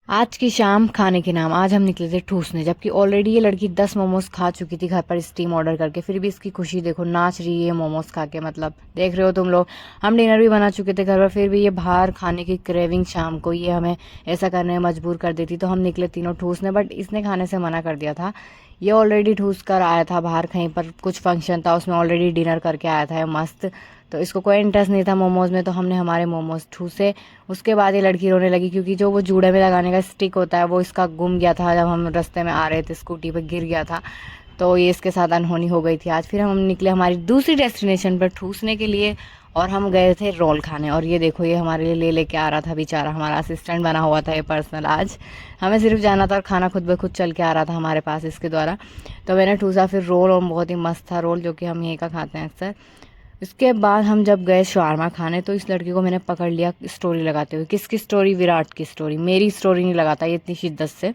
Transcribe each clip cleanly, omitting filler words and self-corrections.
आज की शाम खाने के नाम आज हम निकले थे ठूसने, जबकि ऑलरेडी ये लड़की 10 मोमोज खा चुकी थी घर पर स्टीम ऑर्डर करके। फिर भी इसकी खुशी देखो, नाच रही है मोमोज खा के। मतलब देख रहे हो तुम लोग, हम डिनर भी बना चुके थे घर पर, फिर भी ये बाहर खाने की क्रेविंग शाम को ये हमें ऐसा करने में मजबूर कर देती। तो हम निकले तीनों ठूसने, बट इसने खाने से मना कर दिया था। ये ऑलरेडी ठूस कर आया था बाहर, कहीं पर कुछ फंक्शन था उसमें ऑलरेडी डिनर करके आया था मस्त। तो इसको कोई इंटरेस्ट नहीं था मोमोज में, तो हमने हमारे मोमोज ठूसे। उसके बाद ये लड़की रोने लगी, क्योंकि जो वो जूड़े में लगाने का स्टिक होता है वो इसका गुम गया था जब हम रास्ते में आ रहे थे, स्कूटी पे गिर गया था। तो ये इसके साथ अनहोनी हो गई थी आज। फिर हम निकले हमारी दूसरी डेस्टिनेशन पर ठूसने के लिए, और हम गए थे रोल खाने। और ये देखो, ये हमारे लिए ले लेके आ रहा था बेचारा, हमारा असिस्टेंट बना हुआ था ये पर्सनल। आज हमें सिर्फ जाना था और खाना खुद ब खुद चल के आ रहा था हमारे पास इसके द्वारा। तो मैंने ठूसा फिर रोल, और बहुत ही मस्त था रोल, जो कि हम यहीं का खाते हैं अक्सर। इसके बाद हम जब गए शवारमा खाने, तो इस लड़की को मैंने पकड़ लिया स्टोरी लगाते हुए। किसकी स्टोरी? विराट की स्टोरी। मेरी स्टोरी नहीं लगाता ये इतनी शिद्दत से,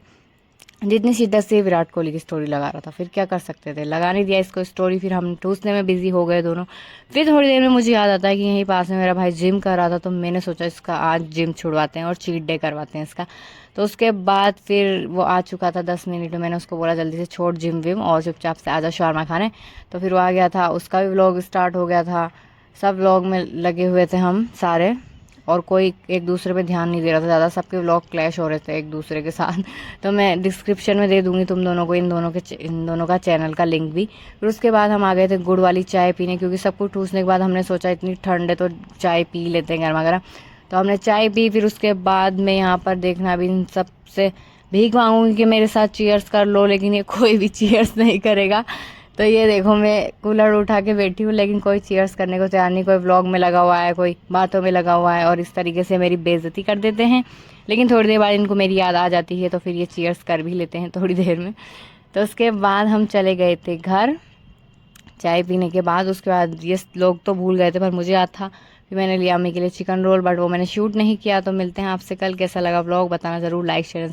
जितनी शिद्दत से विराट कोहली की स्टोरी लगा रहा था। फिर क्या कर सकते थे, लगा नहीं दिया इसको स्टोरी। फिर हम ठूसने में बिजी हो गए दोनों। फिर थोड़ी देर में मुझे याद आता है कि यहीं पास में मेरा भाई जिम कर रहा था, तो मैंने सोचा इसका आज जिम छुड़वाते हैं और चीट डे करवाते हैं इसका। तो उसके बाद फिर वो आ चुका था 10 मिनट में, मैंने उसको बोला जल्दी से छोड़ जिम विम और चुपचाप से आजा शवारमा खाने। तो फिर वो आ गया था, उसका भी व्लॉग स्टार्ट हो गया था। सब व्लॉग में लगे हुए थे हम सारे, और कोई एक दूसरे पे ध्यान नहीं दे रहा था ज़्यादा। सबके व्लॉग क्लैश हो रहे थे एक दूसरे के साथ। तो मैं डिस्क्रिप्शन में दे दूंगी तुम दोनों को इन दोनों का चैनल का लिंक भी। फिर उसके बाद हम आ गए थे गुड़ वाली चाय पीने, क्योंकि सब कुछ ठूसने के बाद हमने सोचा इतनी ठंड है तो चाय पी लेते हैं गर्मा गर्म। तो हमने चाय पी। फिर उसके बाद में यहाँ पर देखना, भी इन सब से भीख मांगूंगी कि मेरे साथ चीयर्स कर लो, लेकिन ये कोई भी चीयर्स नहीं करेगा। तो ये देखो, मैं कूलर उठा के बैठी हूँ, लेकिन कोई चीयर्स करने को तैयार नहीं। कोई व्लॉग में लगा हुआ है, कोई बातों में लगा हुआ है, और इस तरीके से मेरी बेइज्जती कर देते हैं। लेकिन थोड़ी देर बाद इनको मेरी याद आ जाती है, तो फिर ये चीयर्स कर भी लेते हैं थोड़ी देर में। तो उसके बाद हम चले गए थे घर चाय पीने के बाद। उसके बाद ये लोग तो भूल गए थे, पर मुझे याद था। फिर मैंने लिया अम्मी के लिए चिकन रोल, बट वो मैंने शूट नहीं किया। तो मिलते हैं आपसे कल। कैसा लगा व्लॉग बताना ज़रूर, लाइक शेयर